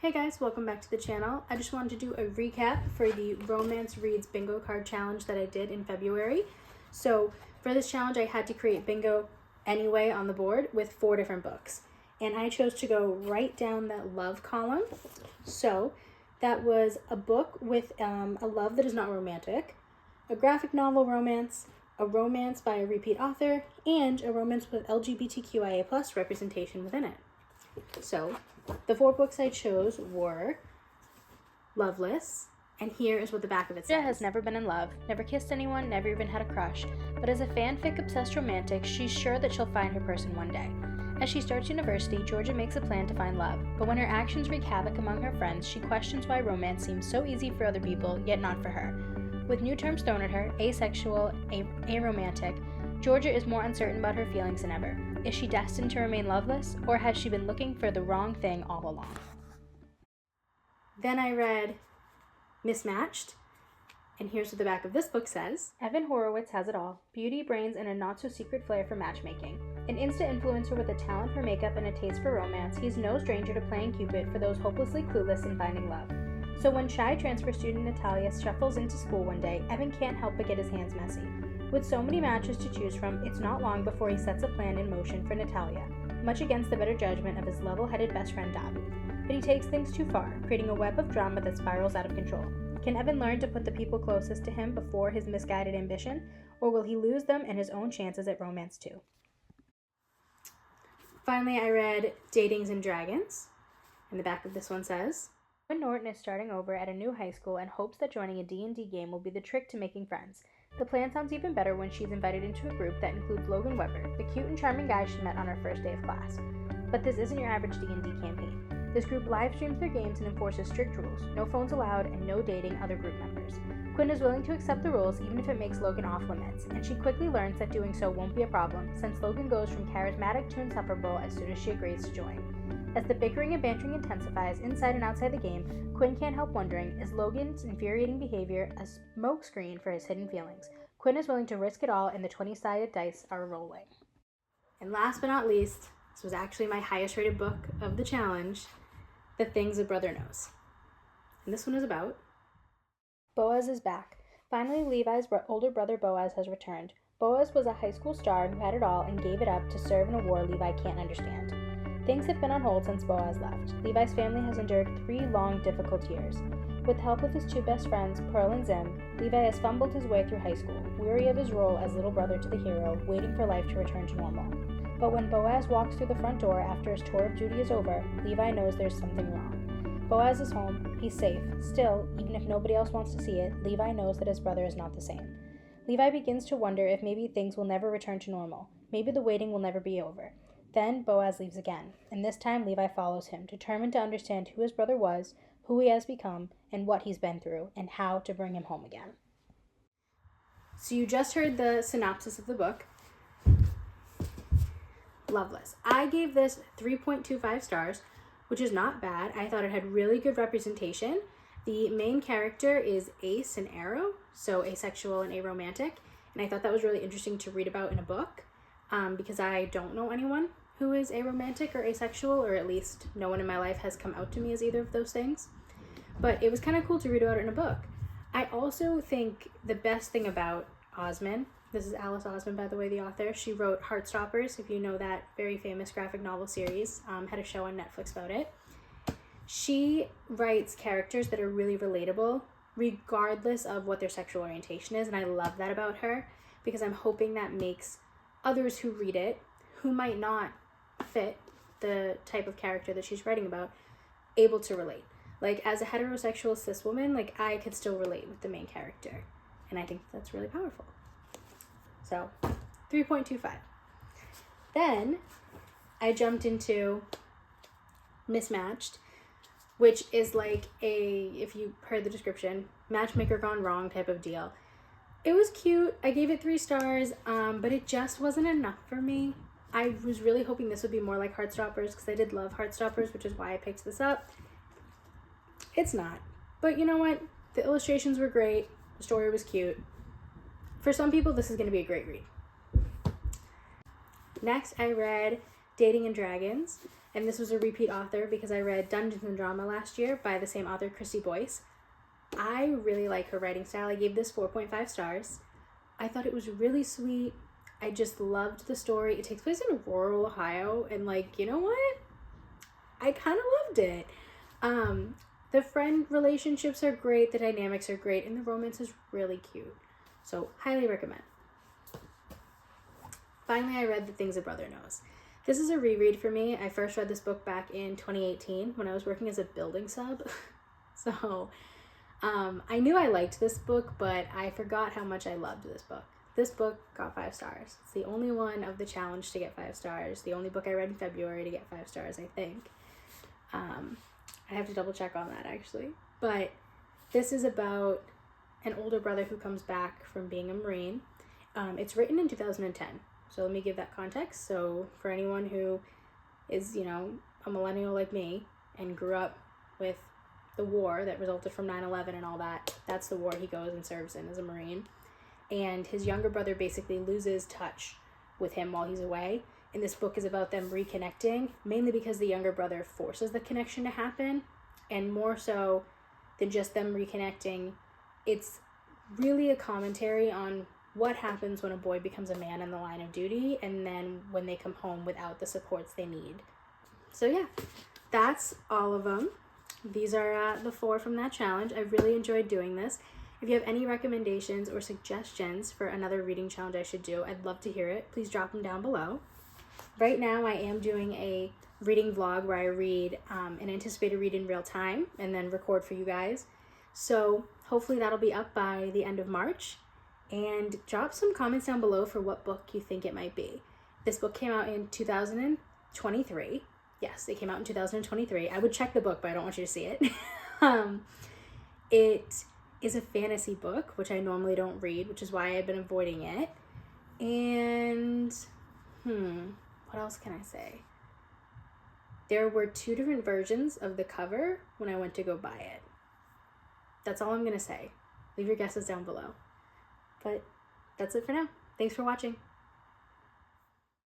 Hey guys, welcome back to the channel. I just wanted to do a recap for the Romance Reads Bingo card challenge that I did in February. So for this challenge, I had to create bingo anyway on the board with 4 different books. And I chose to go right down that love column. So that was a book with a love that is not romantic, a graphic novel romance, a romance by a repeat author, and a romance with LGBTQIA+ representation within it. So the 4 books I chose were Loveless, and here is what the back of it says. Georgia has never been in love, never kissed anyone, never even had a crush, but as a fanfic-obsessed romantic, she's sure that she'll find her person one day. As she starts university, Georgia makes a plan to find love, but when her actions wreak havoc among her friends, she questions why romance seems so easy for other people, yet not for her. With new terms thrown at her, asexual, aromantic, Georgia is more uncertain about her feelings than ever. Is she destined to remain loveless, or has she been looking for the wrong thing all along? Then I read Mismatched, and here's what the back of this book says. Evan Horowitz has it all: beauty, brains, and a not-so-secret flair for matchmaking. An Insta influencer with a talent for makeup and a taste for romance, he's no stranger to playing Cupid for those hopelessly clueless in finding love. So when shy transfer student Natalia shuffles into school one day, Evan can't help but get his hands messy. With so many matches to choose from, it's not long before he sets a plan in motion for Natalia, much against the better judgment of his level-headed best friend Dab. But he takes things too far, creating a web of drama that spirals out of control. Can Evan learn to put the people closest to him before his misguided ambition, or will he lose them and his own chances at romance too? Finally, I read Datings and Dragons, and the back of this one says, Logan Norton is starting over at a new high school and hopes that joining a D&D game will be the trick to making friends. The plan sounds even better when she's invited into a group that includes Logan Weber, the cute and charming guy she met on her first day of class. But this isn't your average D&D campaign. This group live streams their games and enforces strict rules, no phones allowed and no dating other group members. Quinn is willing to accept the rules even if it makes Logan off limits, and she quickly learns that doing so won't be a problem since Logan goes from charismatic to insufferable as soon as she agrees to join. As the bickering and bantering intensifies inside and outside the game, Quinn can't help wondering, is Logan's infuriating behavior a smokescreen for his hidden feelings? Quinn is willing to risk it all and the 20-sided dice are rolling. And last but not least, this was actually my highest rated book of the challenge, The Things a Brother Knows. And this one is about Boaz is back. Finally, Levi's older brother Boaz has returned. Boaz was a high school star who had it all and gave it up to serve in a war Levi can't understand. Things have been on hold since Boaz left. Levi's family has endured 3 long, difficult years. With help of his 2 best friends, Pearl and Zim, Levi has fumbled his way through high school, weary of his role as little brother to the hero, waiting for life to return to normal. But when Boaz walks through the front door after his tour of duty is over, Levi knows there's something wrong. Boaz is home, he's safe. Still, even if nobody else wants to see it, Levi knows that his brother is not the same. Levi begins to wonder if maybe things will never return to normal. Maybe the waiting will never be over. Then Boaz leaves again, and this time Levi follows him, determined to understand who his brother was, who he has become, and what he's been through, and how to bring him home again. So you just heard the synopsis of the book, Loveless. I gave this 3.25 stars, which is not bad. I thought it had really good representation. The main character is Ace and Arrow, so asexual and aromantic, and I thought that was really interesting to read about in a book because I don't know anyone who is aromantic or asexual, or at least no one in my life has come out to me as either of those things. But it was kind of cool to read about it in a book. I also think the best thing about Osman, this is Alice Osman, by the way, the author. She wrote Heartstoppers, if you know that very famous graphic novel series, had a show on Netflix about it. She writes characters that are really relatable, regardless of what their sexual orientation is, and I love that about her, because I'm hoping that makes others who read it, who might not fit the type of character that she's writing about, able to relate. Like, as a heterosexual cis woman, like, I could still relate with the main character, and I think that's really powerful. So, 3.25. Then, I jumped into Mismatched, which is like if you heard the description, matchmaker gone wrong type of deal. It was cute. I gave it 3 stars, but it just wasn't enough for me. I was really hoping this would be more like Heartstoppers, because I did love Heartstoppers, which is why I picked this up. It's not. But you know what? The illustrations were great. The story was cute. For some people, this is going to be a great read. Next, I read Dating and Dragons. And this was a repeat author because I read Dungeons and Drama last year by the same author, Christy Boyce. I really like her writing style. I gave this 4.5 stars. I thought it was really sweet. I just loved the story. It takes place in rural Ohio, and like, you know what? I kind of loved it. The friend relationships are great, the dynamics are great, and the romance is really cute. So, highly recommend. Finally, I read The Things a Brother Knows. This is a reread for me. I first read this book back in 2018 when I was working as a building sub. So, I knew I liked this book, but I forgot how much I loved this book. This book got 5 stars. It's the only one of the challenge to get 5 stars. The only book I read in February to get 5 stars, I think. I have to double check on that actually. But this is about an older brother who comes back from being a Marine. It's written in 2010. So let me give that context. So for anyone who is, a millennial like me and grew up with the war that resulted from 9/11 and all that, that's the war he goes and serves in as a Marine. And his younger brother basically loses touch with him while he's away. And this book is about them reconnecting, mainly because the younger brother forces the connection to happen. And more so than just them reconnecting, it's really a commentary on what happens when a boy becomes a man in the line of duty and then when they come home without the supports they need. So yeah, that's all of them. These are the 4 from that challenge. I really enjoyed doing this. If you have any recommendations or suggestions for another reading challenge I should do, I'd love to hear it. Please drop them down below. Right now I am doing a reading vlog where I read an anticipated read in real time and then record for you guys. So hopefully that'll be up by the end of March. And drop some comments down below for what book you think it might be. This book came out in 2023. Yes, it came out in 2023. I would check the book, but I don't want you to see it. It is a fantasy book, which I normally don't read, which is why I've been avoiding it. And, what else can I say? There were 2 different versions of the cover when I went to go buy it. That's all I'm going to say. Leave your guesses down below. But that's it for now. Thanks for watching.